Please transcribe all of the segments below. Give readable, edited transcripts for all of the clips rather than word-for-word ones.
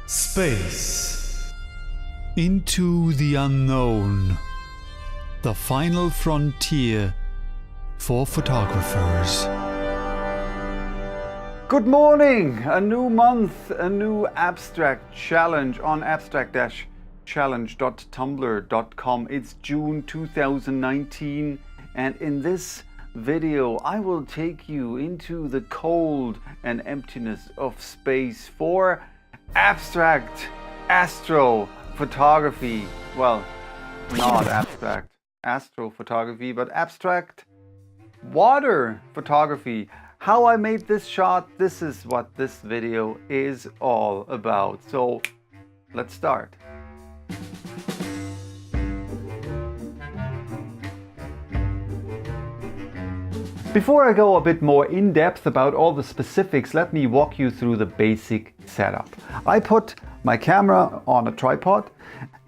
Space. Into the unknown. The final frontier for photographers. Good morning! A new month, a new abstract challenge on abstract-challenge.tumblr.com. It's June 2019, and in this video I will take you into the cold and emptiness of space for abstract astro photography. Well, not abstract astro photography, but abstract water photography. How I made this shot, this is what this video is all about. So let's start. Before I go a bit more in depth about all the specifics, let me walk you through the basic setup. I put my camera on a tripod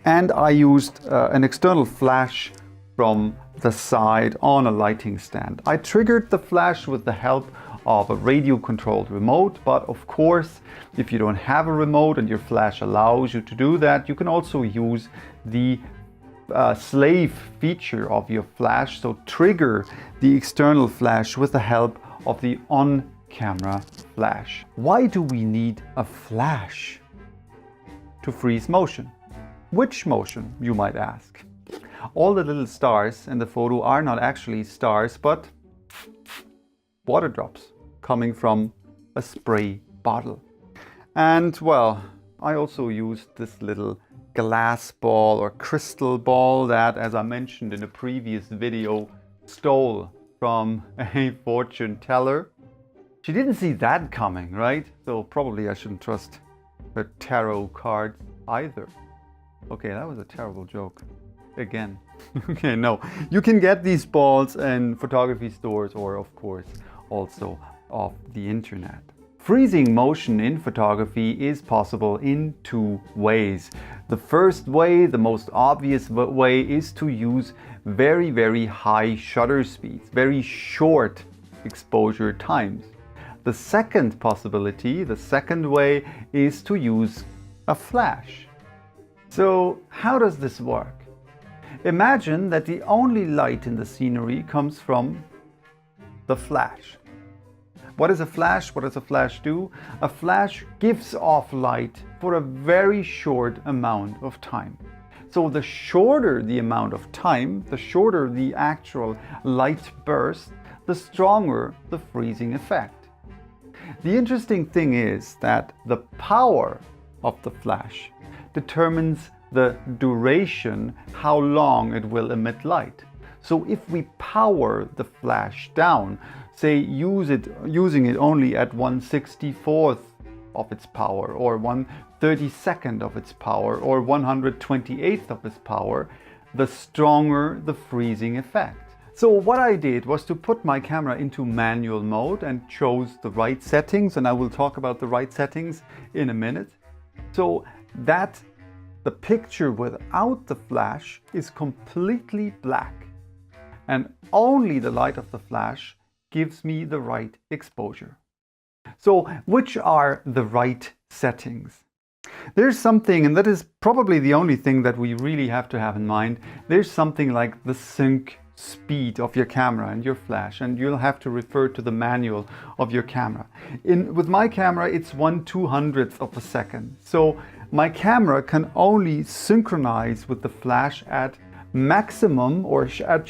and I used an external flash from the side on a lighting stand. I triggered the flash with the help of a radio controlled remote, but of course, if you don't have a remote and your flash allows you to do that, you can also use the slave feature of your flash, so trigger the external flash with the help of the on-camera flash. Why do we need a flash? To freeze motion. Which motion, you might ask? All the little stars in the photo are not actually stars, but water drops coming from a spray bottle. And well, I also used this little glass ball or crystal ball that, as I mentioned in a previous video, stole from a fortune teller. She didn't see that coming, right? So probably I shouldn't trust her tarot cards either. Okay, that was a terrible joke. Again. Okay, no. You can get these balls in photography stores or, of course, also off the internet. Freezing motion in photography is possible in two ways. The first way, the most obvious way, is to use very, very high shutter speeds, very short exposure times. The second possibility, the second way, is to use a flash. So how does this work? Imagine that the only light in the scenery comes from the flash. What is a flash? What does a flash do? A flash gives off light for a very short amount of time. So the shorter the amount of time, the shorter the actual light burst, the stronger the freezing effect. The interesting thing is that the power of the flash determines the duration, how long it will emit light. So if we power the flash down, say using it only at 1/64th of its power, or 1/32nd of its power, or 128th of its power, the stronger the freezing effect. So what I did was to put my camera into manual mode and chose the right settings, and I will talk about the right settings in a minute, so that the picture without the flash is completely black, and only the light of the flash gives me the right exposure. So which are the right settings? There's something, and that is probably the only thing that we really have to have in mind, there's something like the sync speed of your camera and your flash, and you'll have to refer to the manual of your camera. With my camera, it's 1/200th of a second. So my camera can only synchronize with the flash at maximum, or at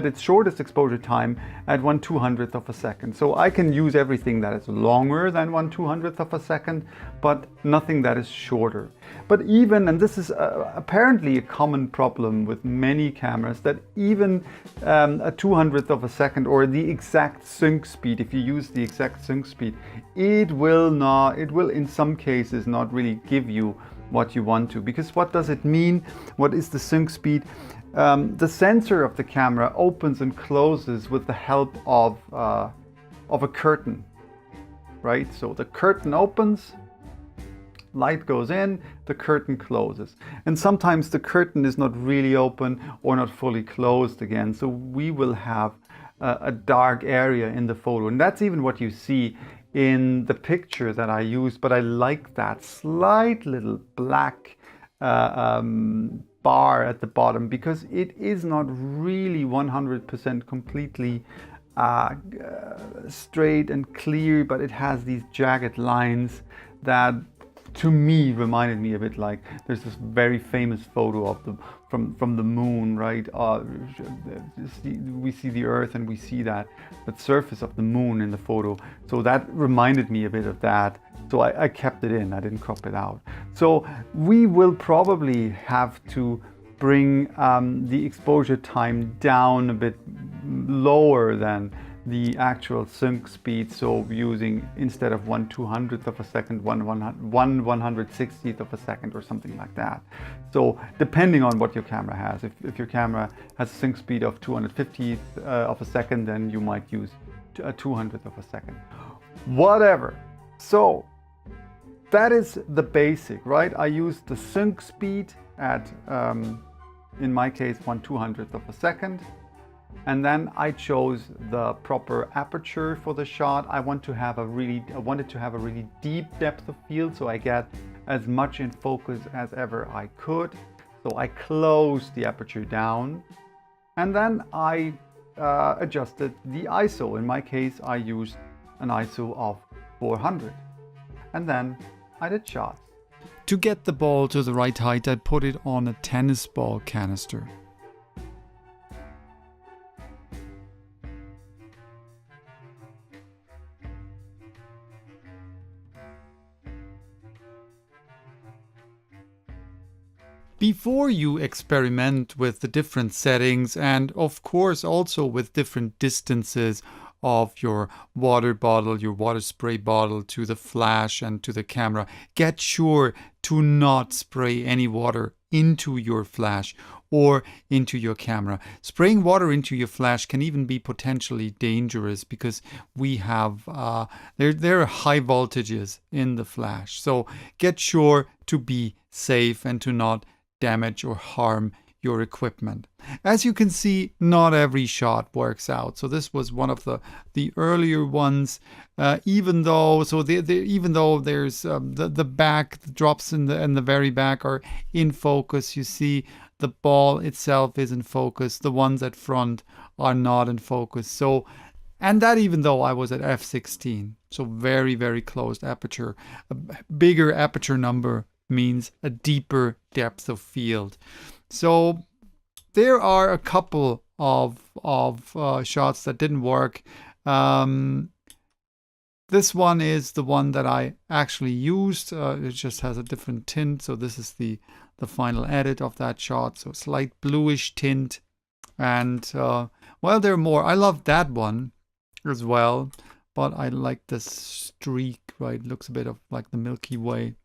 its shortest exposure time, at 1/200th of a second. So I can use everything that is longer than 1/200th of a second, but nothing that is shorter. But even, and this is apparently a common problem with many cameras, that even a 200th of a second, or the exact sync speed, if you use the exact sync speed, it will in some cases not really give you what you want to. Because what does it mean? What is the sync speed? The sensor of the camera opens and closes with the help of a curtain, right? So the curtain opens, light goes in, the curtain closes. And sometimes the curtain is not really open or not fully closed again. So we will have a dark area in the photo. And that's even what you see in the picture that I used, but I like that slight little black bar at the bottom, because it is not really 100% completely straight and clear, but it has these jagged lines that to me reminded me a bit like, there's this very famous photo of the from the moon, right? We see the earth and we see that surface of the moon in the photo. So that reminded me a bit of that. So I kept it in, I didn't crop it out. So we will probably have to bring the exposure time down a bit lower than the actual sync speed, so using, instead of 1/200th of a second, 1/160th of a second or something like that. So depending on what your camera has, if your camera has a sync speed of 250th of a second, then you might use a 200th of a second. Whatever. So that is the basic, right? I used the sync speed at, in my case, 1/200th of a second. And then I chose the proper aperture for the shot. I wanted to have a really deep depth of field, so I get as much in focus as ever I could. So I closed the aperture down, and then I adjusted the ISO. In my case, I used an ISO of 400, and then I did shots. To get the ball to the right height, I put it on a tennis ball canister. Before you experiment with the different settings, and of course also with different distances of your water bottle, your water spray bottle to the flash and to the camera, get sure to not spray any water into your flash or into your camera. Spraying water into your flash can even be potentially dangerous, because we have there are high voltages in the flash. So get sure to be safe and to not damage or harm your equipment. As you can see, not every shot works out. So this was one of the earlier ones. Even though there's the back, the drops in the very back are in focus. You see the ball itself is in focus. The ones at front are not in focus. So, and that even though I was at f/16, so very, very closed aperture. A bigger aperture number means a deeper depth of field. So there are a couple of shots that didn't work. This one is the one that I actually used. It just has a different tint. So this is the final edit of that shot. So slight bluish tint. And well, there are more. I love that one as well, but I like this streak, right? It looks a bit of like the Milky Way.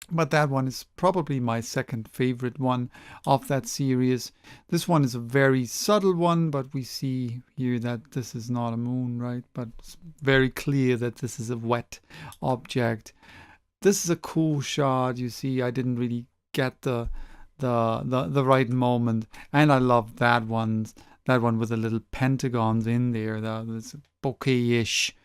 But that one is probably my second favorite one of that series. This one is a very subtle one, but we see here that this is not a moon, right? But it's very clear that this is a wet object. This is a cool shot. You see, I didn't really get the right moment, and I love that one with the little pentagons in there. That's bokeh-ish,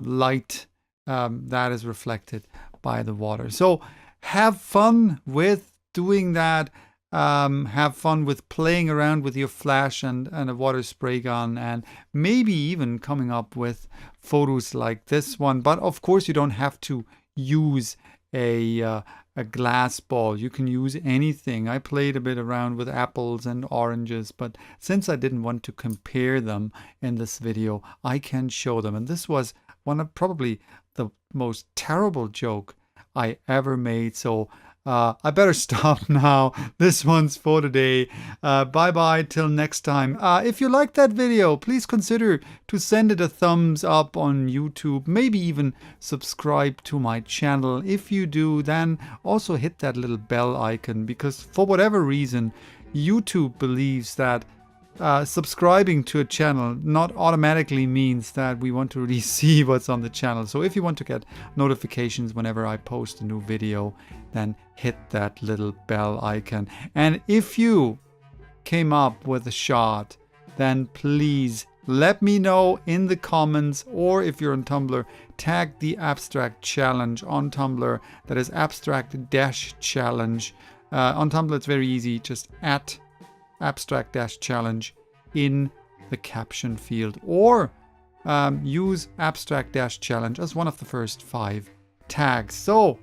light. That is reflected by the water. So have fun with doing that. Have fun with playing around with your flash and a water spray gun, and maybe even coming up with photos like this one. But of course, you don't have to use a glass ball. You can use anything. I played a bit around with apples and oranges, but since I didn't want to compare them in this video, I can show them. And this was one of probably the most terrible joke I ever made. So I better stop now. This one's for today. Bye bye till next time. If you liked that video, please consider to send it a thumbs up on YouTube. Maybe even subscribe to my channel. If you do, then also hit that little bell icon, because for whatever reason, YouTube believes that subscribing to a channel not automatically means that we want to really see what's on the channel. So if you want to get notifications whenever I post a new video, then hit that little bell icon. And if you came up with a shot, then please let me know in the comments, or if you're on Tumblr, tag the Abstract Challenge on Tumblr. That is abstract-challenge. On Tumblr, it's very easy. Just at abstract-challenge in the caption field, or use abstract-challenge as one of the first 5 tags. So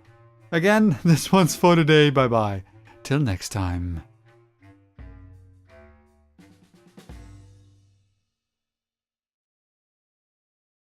again, this one's for today. Bye bye. Till next time.